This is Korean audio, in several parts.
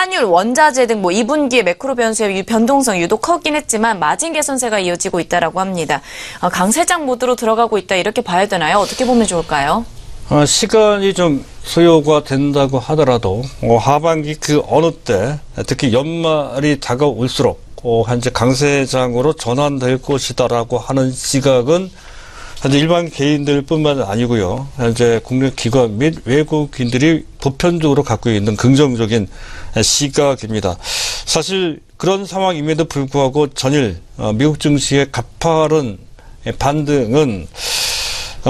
환율, 원자재 등 2분기에 매크로 변수의 변동성이 유독 커긴 했지만 마진 개선세가 이어지고 있다라고 합니다. 강세장 모드로 들어가고 있다 이렇게 봐야 되나요? 어떻게 보면 좋을까요? 시간이 좀 소요가 된다고 하더라도 하반기 그 어느 때 특히 연말이 다가올수록 현재 강세장으로 전환될 것이다라고 하는 시각은 현재 일반 개인들뿐만 아니고요. 현재 국내 기관 및 외국인들이 보편적으로 갖고 있는 긍정적인 시각입니다. 사실 그런 상황임에도 불구하고 전일 미국 증시의 가파른 반등은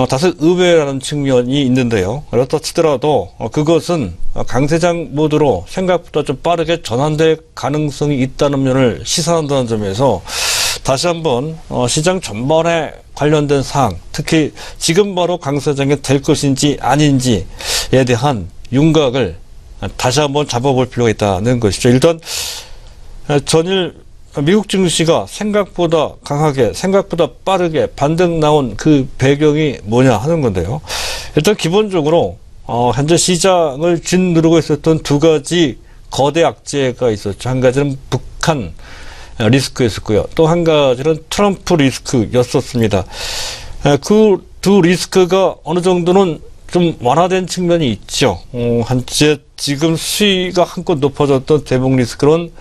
다소 의외라는 측면이 있는데요. 그렇다 치더라도 그것은 강세장 모드로 생각보다 좀 빠르게 전환될 가능성이 있다는 면을 시사한다는 점에서 다시 한번 시장 전반에 관련된 사항, 특히 지금 바로 강세장이 될 것인지 아닌지에 대한 윤곽을 다시 한번 잡아볼 필요가 있다는 것이죠. 일단 전일 미국 증시가 생각보다 강하게, 생각보다 빠르게 반등 나온 그 배경이 뭐냐 하는 건데요. 일단 기본적으로 현재 시장을 짓누르고 있었던 두 가지 거대 악재가 있었죠. 한 가지는 북한 리스크였었고요. 또 한 가지는 트럼프 리스크였었습니다. 그 두 리스크가 어느 정도는 좀 완화된 측면이 있죠. 현재 지금 수위가 한껏 높아졌던 대북 리스크는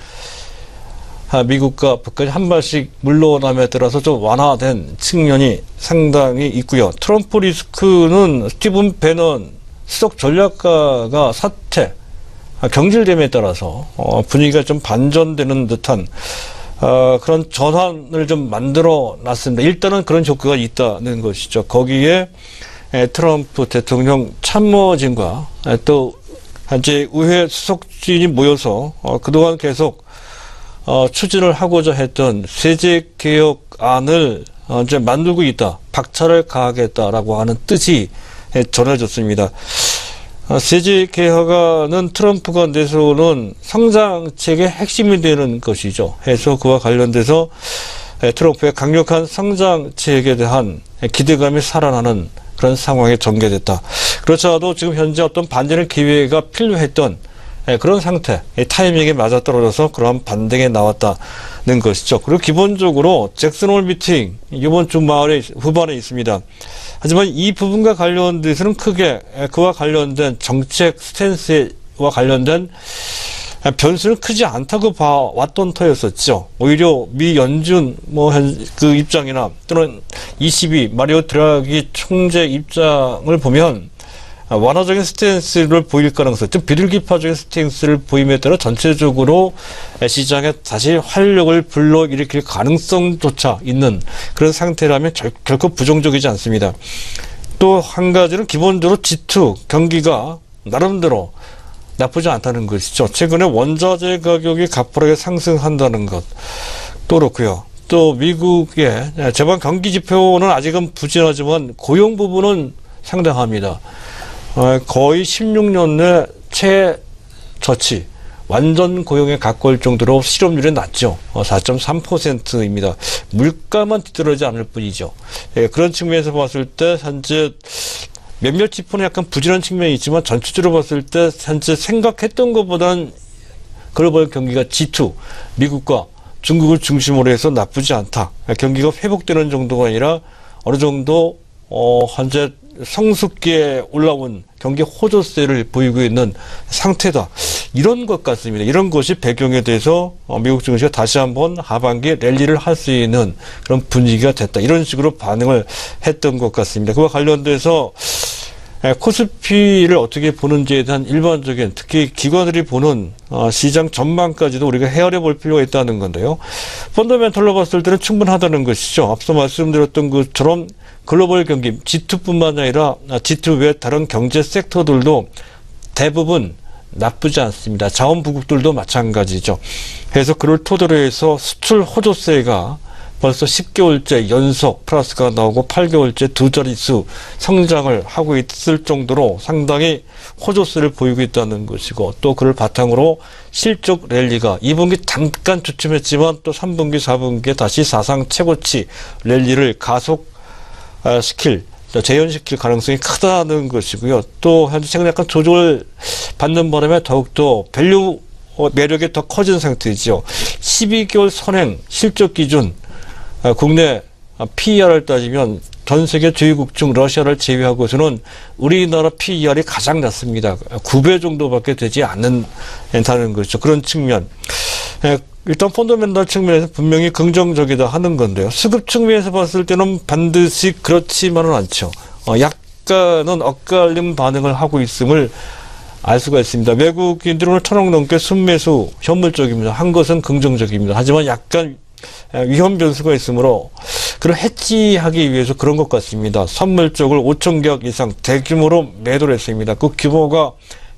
미국과 북한이 한 발씩 물러남에 따라서 좀 완화된 측면이 상당히 있고요. 트럼프 리스크는 스티븐 배넌 수석 전략가가 사퇴, 경질됨에 따라서 분위기가 좀 반전되는 듯한 그런 전환을 좀 만들어 놨습니다. 일단은 그런 효과가 있다는 것이죠. 거기에 트럼프 대통령 참모진과 또 현재 의회 수석진이 모여서 그동안 계속 추진을 하고자 했던 세제 개혁안을 이제 만들고 있다. 박차를 가하겠다라고 하는 뜻이 전해졌습니다. 세제 개혁안은 트럼프가 내세우는 성장책의 핵심이 되는 것이죠. 해서 그와 관련돼서 트럼프의 강력한 성장책에 대한 기대감이 살아나는 그런 상황에 전개됐다. 그렇지 않아도 지금 현재 어떤 반전의 기회가 필요했던 그런 상태, 타이밍에 맞아떨어져서 그런 반등에 나왔다는 것이죠. 그리고 기본적으로 잭슨 홀 미팅 이번 주 말에 후반에 있습니다. 하지만 이 부분과 관련돼서는 크게 그와 관련된 정책 스탠스와 관련된 변수는 크지 않다고 봐왔던 터였었죠. 오히려 미 연준 그 입장이나 또는 ECB 마리오 드라기 총재 입장을 보면 완화적인 스탠스를 보일 가능성, 좀 비둘기파적인 스탠스를 보임에 따라 전체적으로 시장에 다시 활력을 불러일으킬 가능성조차 있는 그런 상태라면 결코 부정적이지 않습니다. 또 한 가지는 기본적으로 G2 경기가 나름대로 나쁘지 않다는 것이죠. 최근에 원자재 가격이 가파르게 상승한다는 것 또 그렇고요. 또 미국의 제반 경기 지표는 아직은 부진하지만 고용 부분은 상당합니다. 거의 16년 내 최저치, 완전 고용에 가까울 정도로 실업률이 낮죠. 4.3%입니다. 물가만 뒤떨어지지 않을 뿐이죠. 그런 측면에서 봤을 때 현재 몇몇 지표는 약간 부진한 측면이 있지만 전체적으로 봤을 때 현재 생각했던 것보다는 글로벌 경기가 G2, 미국과 중국을 중심으로 해서 나쁘지 않다. 경기가 회복되는 정도가 아니라 어느 정도 현재 성숙기에 올라온 경기 호조세를 보이고 있는 상태다. 이런 것 같습니다. 이런 것이 배경에 대해서 미국 증시가 다시 한번 하반기에 랠리를 할 수 있는 그런 분위기가 됐다. 이런 식으로 반응을 했던 것 같습니다. 그와 관련돼서 코스피를 어떻게 보는지에 대한 일반적인, 특히 기관들이 보는 시장 전망까지도 우리가 헤아려 볼 필요가 있다는 건데요. 펀더멘털로 봤을 때는 충분하다는 것이죠. 앞서 말씀드렸던 것처럼 글로벌 경기, G2뿐만 아니라 G2 외 다른 경제 섹터들도 대부분 나쁘지 않습니다. 자원부국들도 마찬가지죠. 그래서 그를 토대로 해서 수출 호조세가 벌써 10개월째 연속 플러스가 나오고 8개월째 두 자릿수 성장을 하고 있을 정도로 상당히 호조세를 보이고 있다는 것이고, 또 그를 바탕으로 실적 랠리가 2분기 잠깐 주춤했지만 또 3분기, 4분기에 다시 사상 최고치 랠리를 재현시킬 가능성이 크다는 것이고요. 또 현재 최근에 약간 조정을 받는 바람에 더욱더 밸류 매력이 더 커진 상태이죠. 12개월 선행 실적 기준 국내 PER을 따지면 전 세계 주요국 중 러시아를 제외하고서는 우리나라 PER이 가장 낮습니다. 9배 정도밖에 되지 않는다는 거죠. 그런 측면. 일단 펀더멘탈 측면에서 분명히 긍정적이다 하는 건데요. 수급 측면에서 봤을 때는 반드시 그렇지만은 않죠. 약간은 엇갈린 반응을 하고 있음을 알 수가 있습니다. 외국인들은 오늘 1,000억 넘게 순매수 현물적입니다. 한 것은 긍정적입니다. 하지만 약간 위험 변수가 있으므로 그걸 해지하기 위해서 그런 것 같습니다. 선물 쪽을 5,000개 이상 대규모로 매도를 했습니다. 그 규모가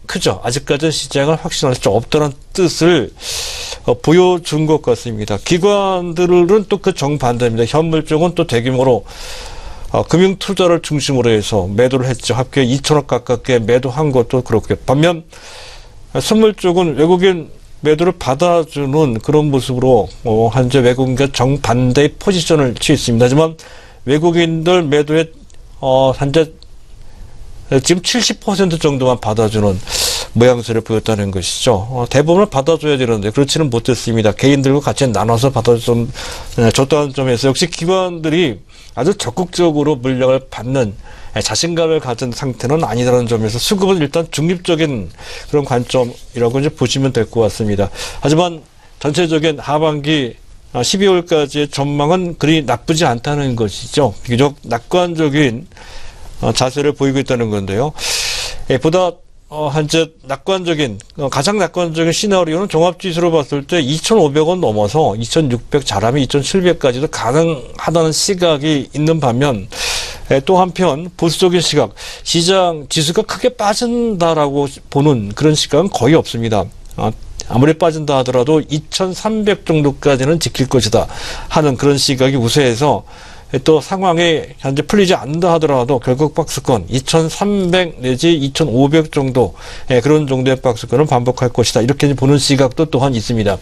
크죠. 아직까지는 시장을 확신할 수 없다는 뜻을 보여준 것 같습니다. 기관들은 또 그 정반대입니다. 현물 쪽은 또 대규모로 금융 투자를 중심으로 해서 매도를 했죠. 합계 2,000억 가깝게 매도한 것도 그렇고요. 반면 선물 쪽은 외국인 매도를 받아주는 그런 모습으로 현재 외국인과 정반대의 포지션을 취했습니다. 하지만 외국인들 매도에 현재 지금 70% 정도만 받아주는 모양새를 보였다는 것이죠. 대부분을 받아줘야 되는데 그렇지는 못했습니다. 개인들과 같이 나눠서 줬다는 점에서 역시 기관들이 아주 적극적으로 물량을 받는 자신감을 가진 상태는 아니라는 점에서 수급은 일단 중립적인 그런 관점이라고 이제 보시면 될 것 같습니다. 하지만 전체적인 하반기 12월까지의 전망은 그리 나쁘지 않다는 것이죠. 비교적 낙관적인 자세를 보이고 있다는 건데요. 보다 현재 가장 낙관적인 시나리오는 종합지수로 봤을 때 2,500원 넘어서 2,600 잘하면 2,700까지도 가능하다는 시각이 있는 반면 또 한편 보수적인 시각, 시장 지수가 크게 빠진다라고 보는 그런 시각은 거의 없습니다. 아무리 빠진다 하더라도 2,300 정도까지는 지킬 것이다 하는 그런 시각이 우세해서 또 상황이 현재 풀리지 않는다 하더라도 결국 박스권 2,300 내지 2,500 정도 그런 정도의 박스권을 반복할 것이다. 이렇게 보는 시각도 또한 있습니다.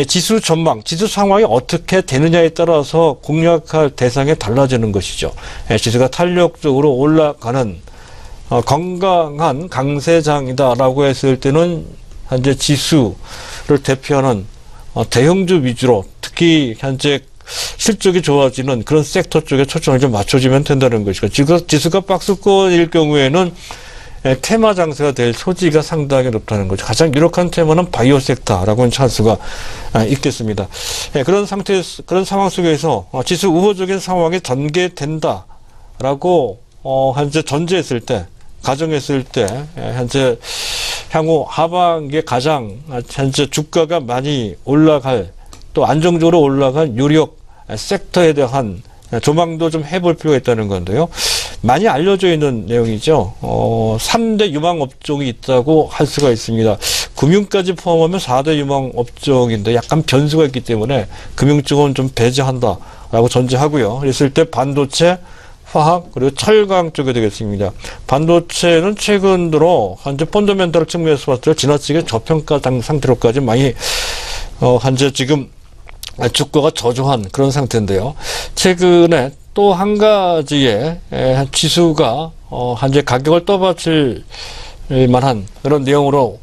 지수 전망, 지수 상황이 어떻게 되느냐에 따라서 공략할 대상이 달라지는 것이죠. 지수가 탄력적으로 올라가는 건강한 강세장이다라고 했을 때는 현재 지수를 대표하는 대형주 위주로 특히 현재 실적이 좋아지는 그런 섹터 쪽에 초점을 좀 맞춰주면 된다는 것이고 지수가 박스권일 경우에는 테마 장세가 될 소지가 상당히 높다는 거죠. 가장 유력한 테마는 바이오 섹터라고 할 수가 있겠습니다. 그런 상황 속에서 지수 우호적인 상황이 전개된다라고 현재 전제했을 때, 가정했을 때 현재 향후 하반기에 가장 현재 주가가 많이 올라갈 또 안정적으로 올라간 유력 섹터에 대한 조망도 좀 해볼 필요가 있다는 건데요. 많이 알려져 있는 내용이죠. 3대 유망 업종이 있다고 할 수가 있습니다. 금융까지 포함하면 4대 유망 업종인데 약간 변수가 있기 때문에 금융 쪽은 좀 배제한다라고 전제하고요. 그랬을 때 반도체, 화학 그리고 철강 쪽이 되겠습니다. 반도체는 최근 들어 현재 펀더멘탈 측면에서 봤을 때 지나치게 저평가 상태로까지 많이 현재 지금 주가가 저조한 그런 상태인데요. 최근에 또 한 가지의 지수가 현재 가격을 떠받칠 만한 그런 내용으로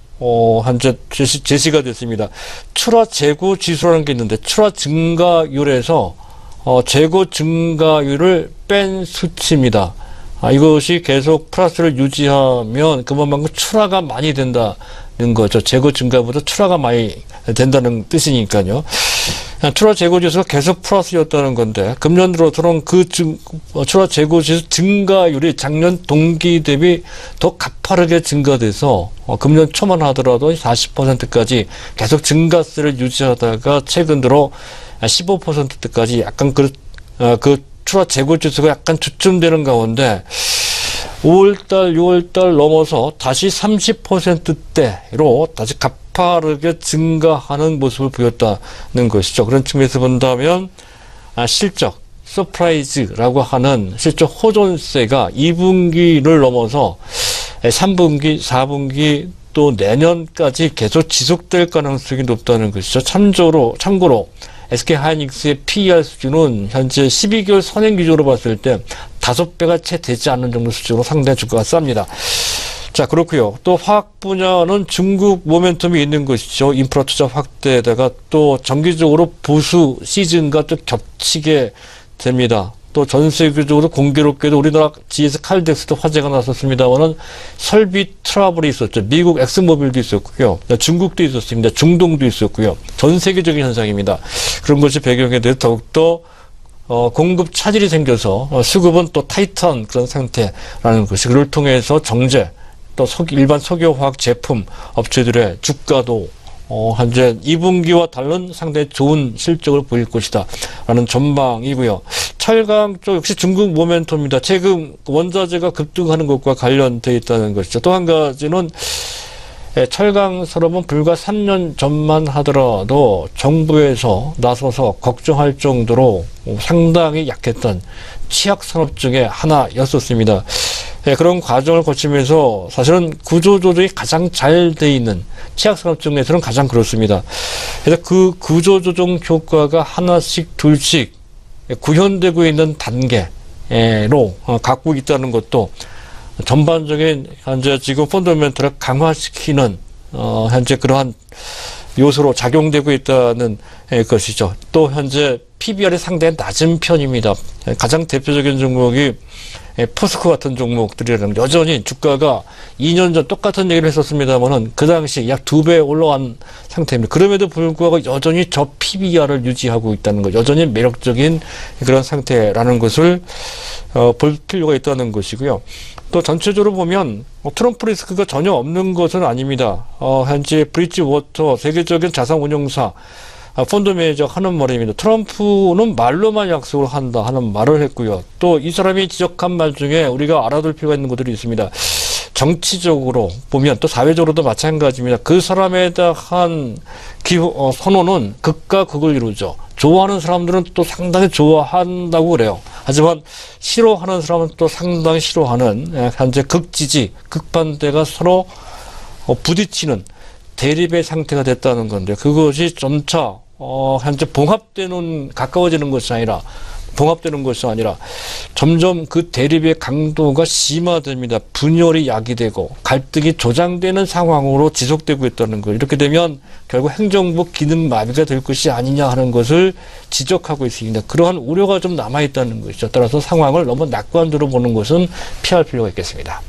현재 제시가 됐습니다. 출하 재고 지수라는 게 있는데 출하 증가율에서 재고 증가율을 뺀 수치입니다. 이것이 계속 플러스를 유지하면 그만큼 출하가 많이 된다는 거죠. 재고 증가보다 출하가 많이 된다는 뜻이니까요. 출하 재고 지수가 계속 플러스였다는 건데 금년 들어 들어온 그 출하 재고 지수 증가율이 작년 동기 대비 더 가파르게 증가돼서 금년 초만 하더라도 40%까지 계속 증가세를 유지하다가 최근 들어 15%대까지 약간 그 출하 재고 지수가 약간 주춤되는 가운데 5월달, 6월달 넘어서 다시 30%대로 다시 가파르게 증가하는 모습을 보였다는 것이죠. 그런 측면에서 본다면 실적, 서프라이즈라고 하는 실적 호전세가 2분기를 넘어서 3분기, 4분기 또 내년까지 계속 지속될 가능성이 높다는 것이죠. 참고로 SK하이닉스의 PER 수준은 현재 12개월 선행 기준으로 봤을 때 5배가 채 되지 않는 정도 수준으로 상당히 주가가 쌉니다. 자, 그렇고요. 또 화학 분야는 중국 모멘텀이 있는 것이죠. 인프라 투자 확대에다가 또 정기적으로 보수 시즌과 또 겹치게 됩니다. 또 전 세계적으로 공교롭게도 우리나라 GS 칼텍스도 화제가 났었습니다만은 설비 트러블이 있었죠. 미국 엑스모빌도 있었고요. 중국도 있었습니다. 중동도 있었고요. 전 세계적인 현상입니다. 그런 것이 배경에 대해 더욱더 공급 차질이 생겨서 수급은 또 타이트한 그런 상태라는 것이, 그를 통해서 정제, 또 일반 석유화학 제품 업체들의 주가도 현재 2분기와 다른 상당히 좋은 실적을 보일 것이다 라는 전망이고요. 철강 쪽 역시 중국 모멘텀입니다. 최근 원자재가 급등하는 것과 관련되어 있다는 것이죠. 또 한 가지는 철강 산업은 불과 3년 전만 하더라도 정부에서 나서서 걱정할 정도로 상당히 약했던 취약 산업 중에 하나였었습니다. 그런 과정을 거치면서 사실은 구조조정이 가장 잘 돼 있는 취약 산업 중에서는 가장 그렇습니다. 그래서 그 구조조정 효과가 하나씩 둘씩 구현되고 있는 단계로 갖고 있다는 것도 전반적인 현재 지금 펀더멘털을 강화시키는 현재 그러한 요소로 작용되고 있다는 것이죠. 또 현재 PBR이 상당히 낮은 편입니다. 가장 대표적인 종목이 포스코 같은 종목들이라는, 여전히 주가가 2년 전 똑같은 얘기를 했었습니다만은 그 당시 약 2배 올라간 상태입니다. 그럼에도 불구하고 여전히 저 PBR을 유지하고 있다는 것, 여전히 매력적인 그런 상태라는 것을 볼 필요가 있다는 것이고요. 또 전체적으로 보면 트럼프 리스크가 전혀 없는 것은 아닙니다. 현재 브리지워터 세계적인 자산운용사 펀드 매니저 하는 말입니다. 트럼프는 말로만 약속을 한다 하는 말을 했고요. 또 이 사람이 지적한 말 중에 우리가 알아둘 필요가 있는 것들이 있습니다. 정치적으로 보면 또 사회적으로도 마찬가지입니다. 그 사람에 대한 선호는 극과 극을 이루죠. 좋아하는 사람들은 또 상당히 좋아한다고 그래요. 하지만 싫어하는 사람은 또 상당히 싫어하는, 현재 극지지, 극반대가 서로 부딪히는 대립의 상태가 됐다는 건데, 그것이 점차 현재 가까워지는 것이 아니라 봉합되는 것이 아니라 점점 그 대립의 강도가 심화됩니다. 분열이 야기되고 갈등이 조장되는 상황으로 지속되고 있다는 것. 이렇게 되면 결국 행정부 기능 마비가 될 것이 아니냐 하는 것을 지적하고 있습니다. 그러한 우려가 좀 남아있다는 것이죠. 따라서 상황을 너무 낙관적으로 보는 것은 피할 필요가 있겠습니다.